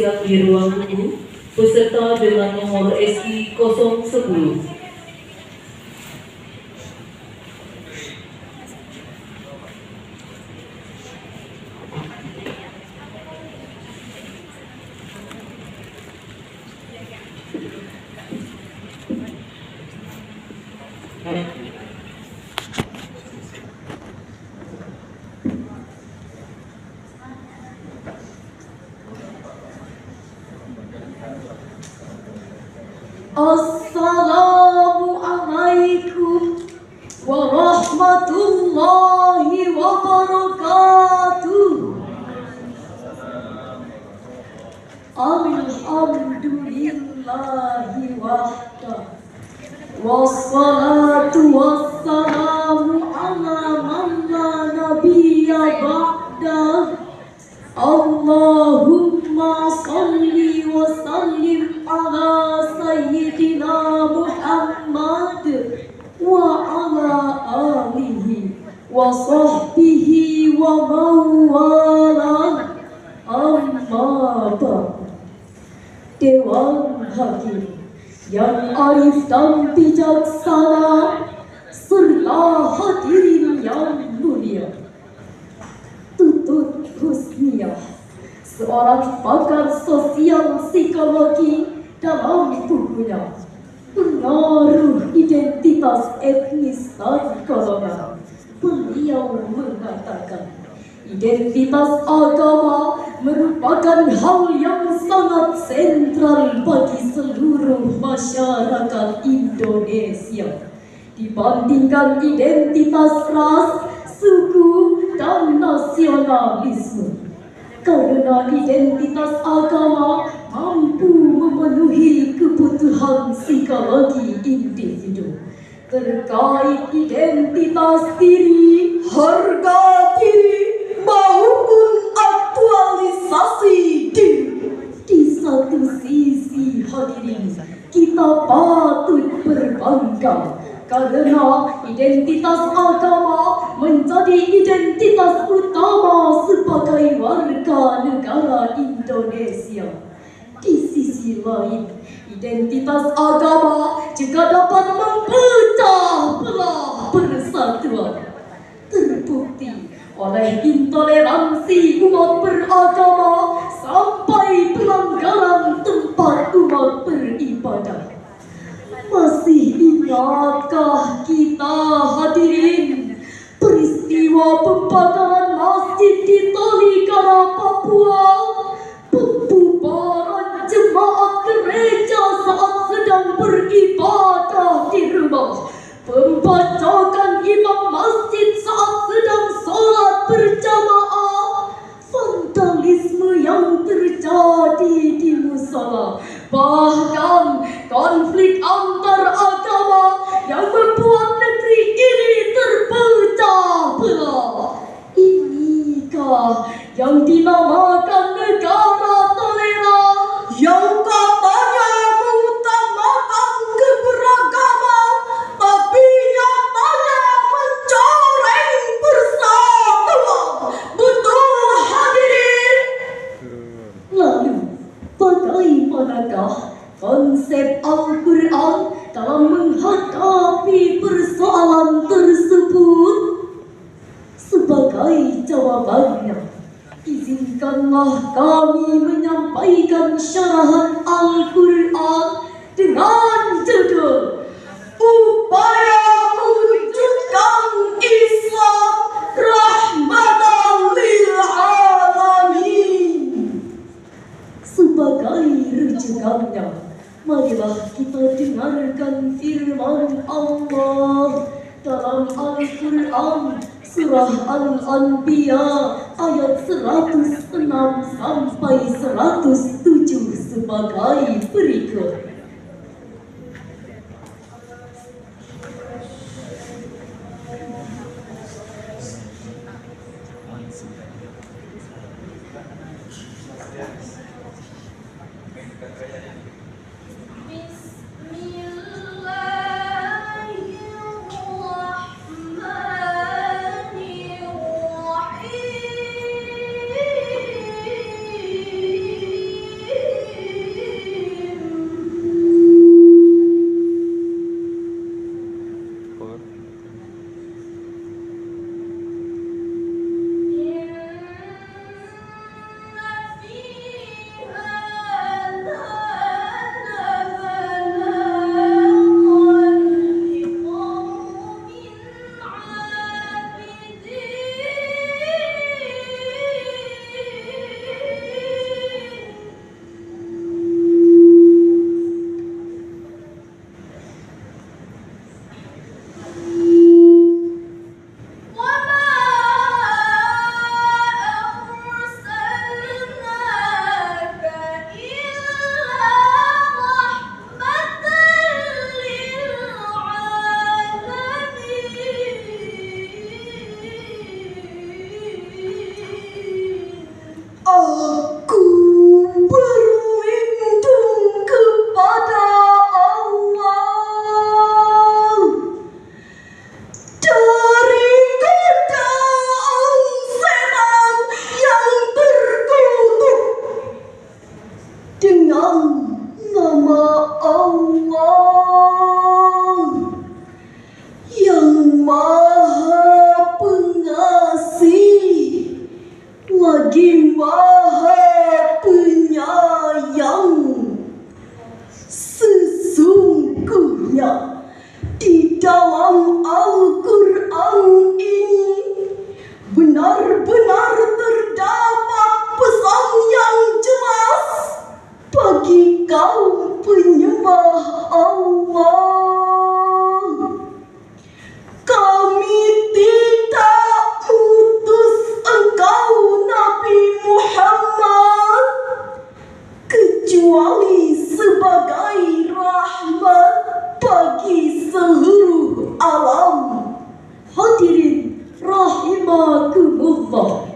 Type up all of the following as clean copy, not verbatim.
bersiap di ruang tunggu, peserta dengan nomor SI 010. Assalamualaikum warahmatullahi wabarakatuh. Alhamdulillahi wahda, wassalatu wassalamu ala man la nabiyya ba'da. Allahumma salli wa sallim ala sayyidina Muhammad wa ala alihi wa sahbihi wa mawala. Amma ba'd. Dewan Hakim yang arif dan bijaksana serta hadirin yang mulia, Tutut Husniah, seorang pakar sosial psikologi, dalam bukunya Pengaruh Identitas Etnis dan Golongan, beliau mengatakan identitas agama merupakan hal yang sangat sentral bagi seluruh masyarakat Indonesia dibandingkan identitas ras, suku, dan nasionalisme. Karena identitas agama mampu memenuhi kebutuhan psikologi individu terkait identitas diri, harga diri, maupun aktualisasi diri. Di satu sisi hadirin, kita patut berbangga karena identitas agama menjadi identitas utama sebagai warga negara Indonesia. Di sisi lain, identitas agama juga dapat memecah belah persatuan. Terbukti oleh intoleransi umat beragama sampai pelanggaran tempat umat beribadah. Masih ingatkah kita hadirin peristiwa pembakaran masjid di Tolikara, Papua, pembubaran jemaat gereja saat sedang beribadah di rumah, pembacokan imam masjid saat sedang sholat berjamaah, vandalisme yang terjadi di musola, bahkan konflik antar agama yang membuat negeri ini terpecah belah. Inikah yang dinamakan negara toleran, yang katanya mengutamakan keberagaman, tapi nyatanya mencoreng persatuan? Betul hadirin? Lalu bagaimanakah konsep Al-Quran dalam menghadapi persoalan tersebut? Sebagai jawabannya, izinkanlah kami menyampaikan syarahan Al-Quran dengan judul Upaya Mewujudkan Islam Rahmatan lil Alamin. Sebagai rujukannya, marilah kita dengarkan firman Allah dalam Al-Quran surah Al-Anbiya ayat 106 sampai 107 sebagai berikut. hamba Allah yang Maha Pengasih lagi Maha Penyayang. Sesungguhnya di dalam Al-Quran ini benar-benar terdapat pesan yang jelas bagi kaum penyembah Allah. Kami tidak utus engkau Nabi Muhammad kecuali sebagai rahmat bagi seluruh alam. Hadirin rahimakumullah.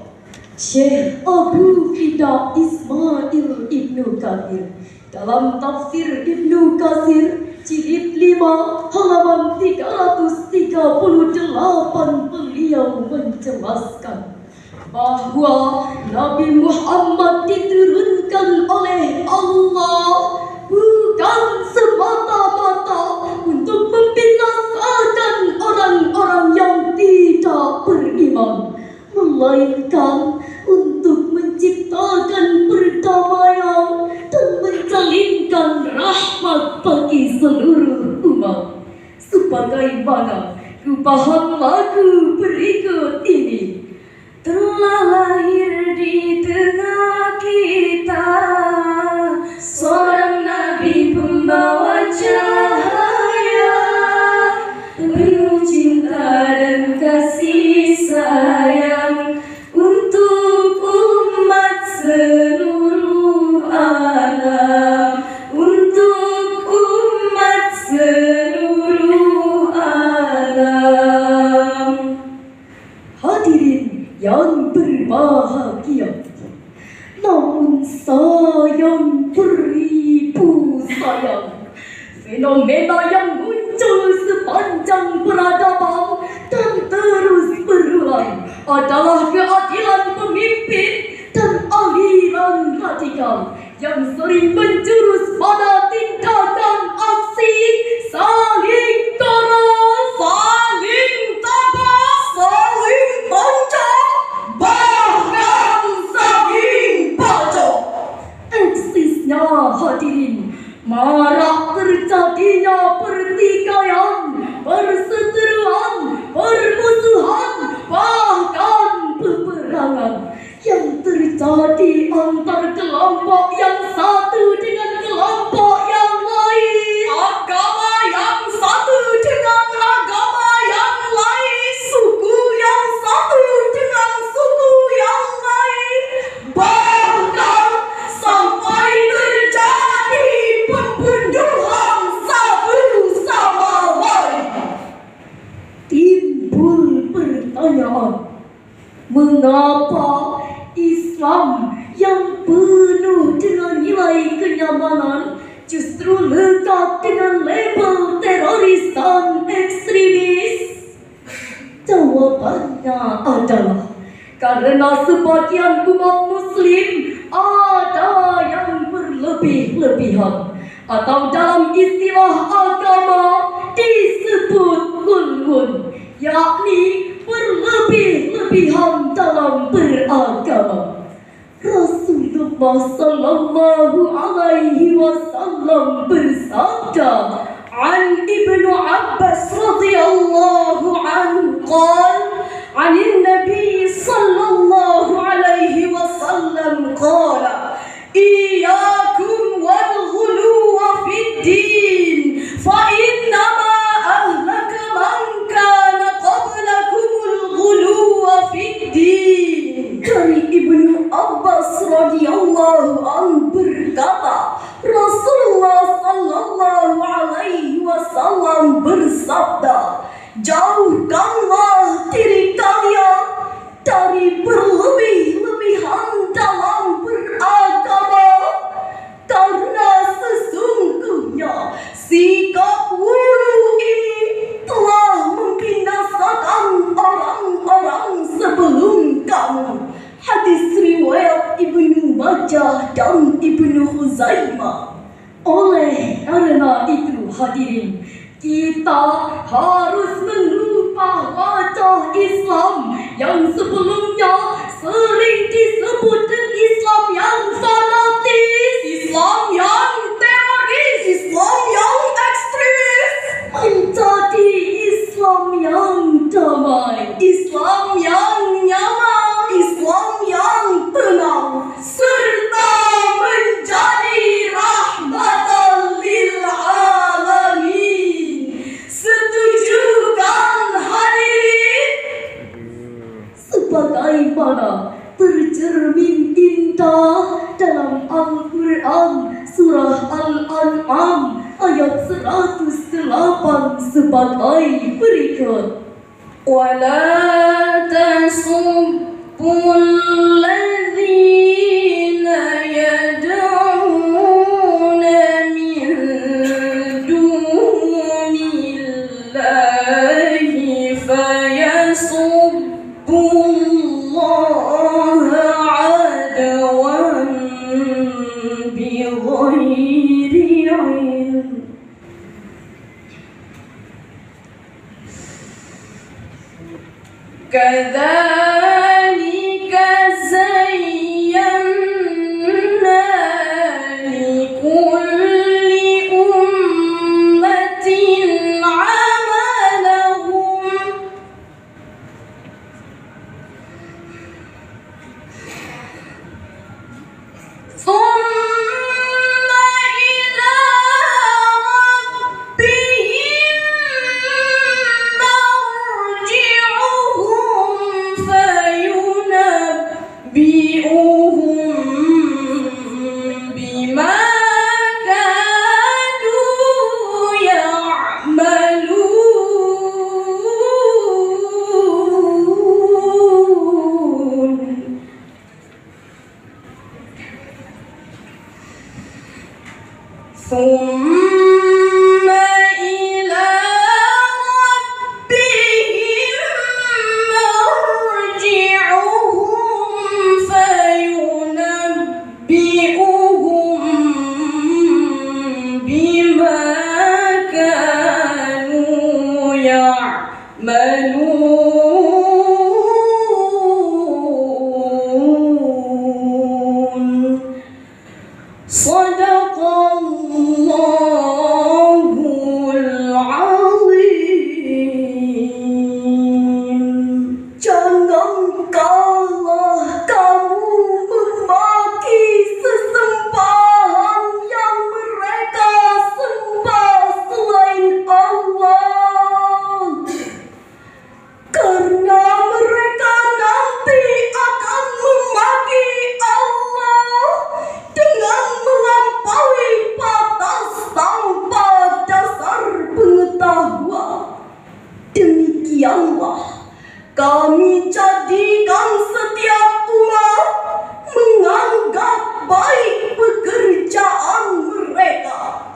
Syekh Abu Fida Ismail Ibnu Katsir dalam tafsir Ibnu Katsir jilid 5 halaman 338 beliau menjelaskan bahwa Nabi Muhammad diturunkan oleh Allah bukan semata-mata untuk membinasakan orang-orang yang tidak beriman, melainkan untuk menciptakan perdamaian dan menjalinkan rahmat bagi seluruh umat. Sebagaimana kubahan lagu berikut ini. Telah lahir di tengah kita seorang Nabi pembawa cahaya, penuh cinta dan kasih sayang untuk umat seluruh alam, untuk umat seluruh alam. Hadirin yang berbahagia, namun sayang beribu sayang, fenomena yang muncul sepanjang peradaban dan terus berulang adalah keadilan pemimpin dan aliran radikal yang sering menjurus pada tindakan aksi saling keras, saling tabas, saling tancap, bahkan saling bacok. Eksisnya hadirin marak terjadinya pertikaian, perseteruan, permusuhan, bahkan peperangan yang terjadi antar kelompok yang satu dengan kelompok yang lain, agama yang satu dengan agama yang lain, suku yang satu dengan suku yang lain, bahkan sampai terjadi pembunuhan satu sama lain. Timbul pertanyaan, mengapa Islam yang penuh dengan nilai kenyamanan justru lekat dengan label teroris dan ekstremis? Jawabannya adalah karena sebagian umat muslim ada yang berlebih-lebihan, atau dalam istilah agama disebut ghulwun, yakni berlebih-lebihan dalam beragama. Rasulullah sallallahu alaihi wasallam bersabda an Ibnu Abbas radhiyallahu anhu qala anin Nabi sallallahu alaihi wasallam qala iyyakum wal ghuluwa fid din fa innama ahlaka man kana qablakumul ghuluwa fid din. Dari Ibnu Abbas radhiyallahu anhu berkata, Rasulullah sallallahu alaihi wasallam bersabda, jauhkanlah diri kalian dari berlebih-lebihan dalam beragama, karena sesungguhnya sikap wulu ini telah membinasakan orang-orang sebelum kamu. Hadis riwayat Ibnu Majah dan Ibnu Huzaimah. Oleh karena itu hadirin, kita harus mengubah wajah Islam yang sebelumnya sering disebut dengan Islam yang fanatis, Islam yang teroris, Islam yang ekstremis, menjadi Islam yang damai, Islam yang nyaman, Islam yang tenang, serta menjadi rahmatan lil alamin. Setuju kan hadirin? Sebagaimana tercermin indah dalam Al-Quran surah Al-An'am ayat 108 sebagai berikut. وَلَا تَسُبُّوا الَّذِينَ يَدْعُونَ مِن دُونِ اللَّهِ فَيَسُبُّوا اللَّهَ عَدْوًا بِغَيْرِ عِلْمٍ. كذلك زينا لكل أمة عملهم ثم إلى ربهم مرجعهم فينبئهم بما كانوا يعملون. ثم إلى ربهم مرجعهم فينبئهم بما كانوا يعملون. صدق Allahul Azim. Jangan kalah kamu memaki sesembahan yang mereka sembah selain Allah, karena mereka nanti akan memaki Allah dengan melampaui batas tanpa dasar pengetahuan. Demikianlah kami jadikan setiap umat menganggap baik pekerjaan mereka,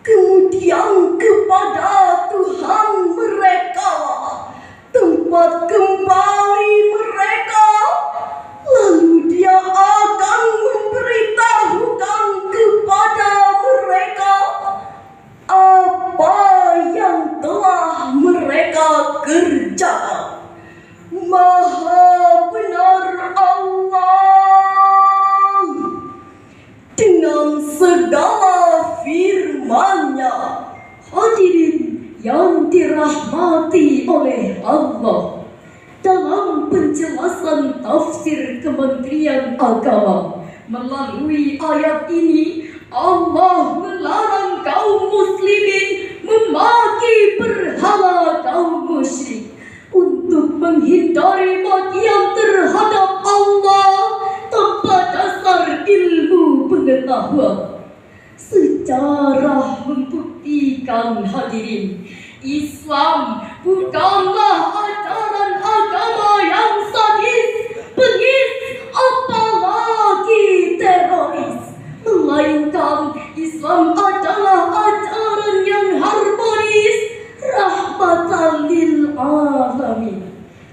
kemudian kepada Tuhan mereka tempat kembali mereka, lalu Dia akan memberitahukan kepada mereka apa yang telah mereka kerjakan. Maha benar Allah dengan segala firman-Nya. Hadirin yang dirahmati oleh Allah, dalam penjelasan tafsir Kementerian Agama melalui ayat ini, Allah melarang kaum muslimin memaki berhala kaum musyrik untuk menghindari makian terhadap Allah tanpa dasar ilmu pengetahuan. Sejarah membuktikan hadirin, Islam bukanlah ajaran agama yang sadis, bengis, apalagi teroris, melainkan Islam adalah ajaran yang harmonis, rahmatan lil alamin.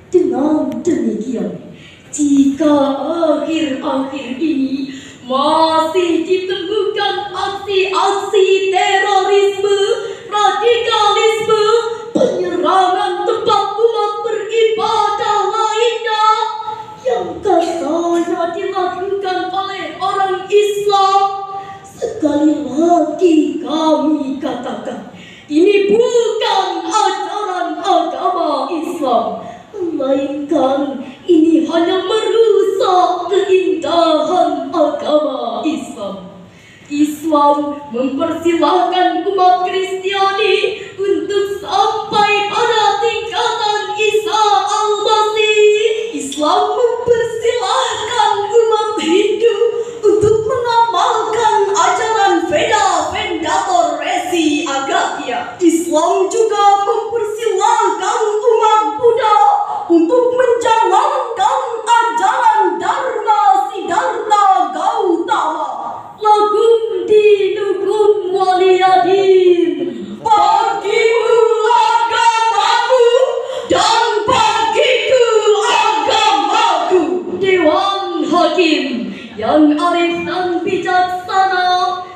Dengan demikian, jika akhir-akhir ini masih ditemukan aksi-aksi mempersilahkan umat Kristiani untuk sampai pada tingkatan Isa Al-Masih. Islam mempersilahkan umat Hindu untuk mengamalkan ajaran Veda Vendator Resi Agastya. Islam juga mempersilahkan umat Buddha untuk menjalankan ajaran Dharma Siddhartha Gautama. Lakum dinukum waliyadin. Bagimu agamamu dan bagiku agamaku. Dewan Hakim yang arif dan bijaksana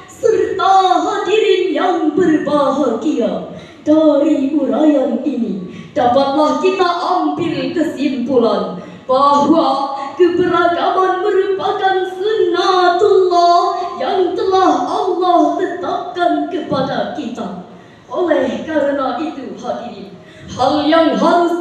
serta hadirin yang berbahagia, dari uraian ini dapatlah kita ambil kesimpulan bahwa keberagaman merupakan sunnatullah yang telah Allah tetapkan kepada kita. Oleh karena itu hadirin, hal yang harus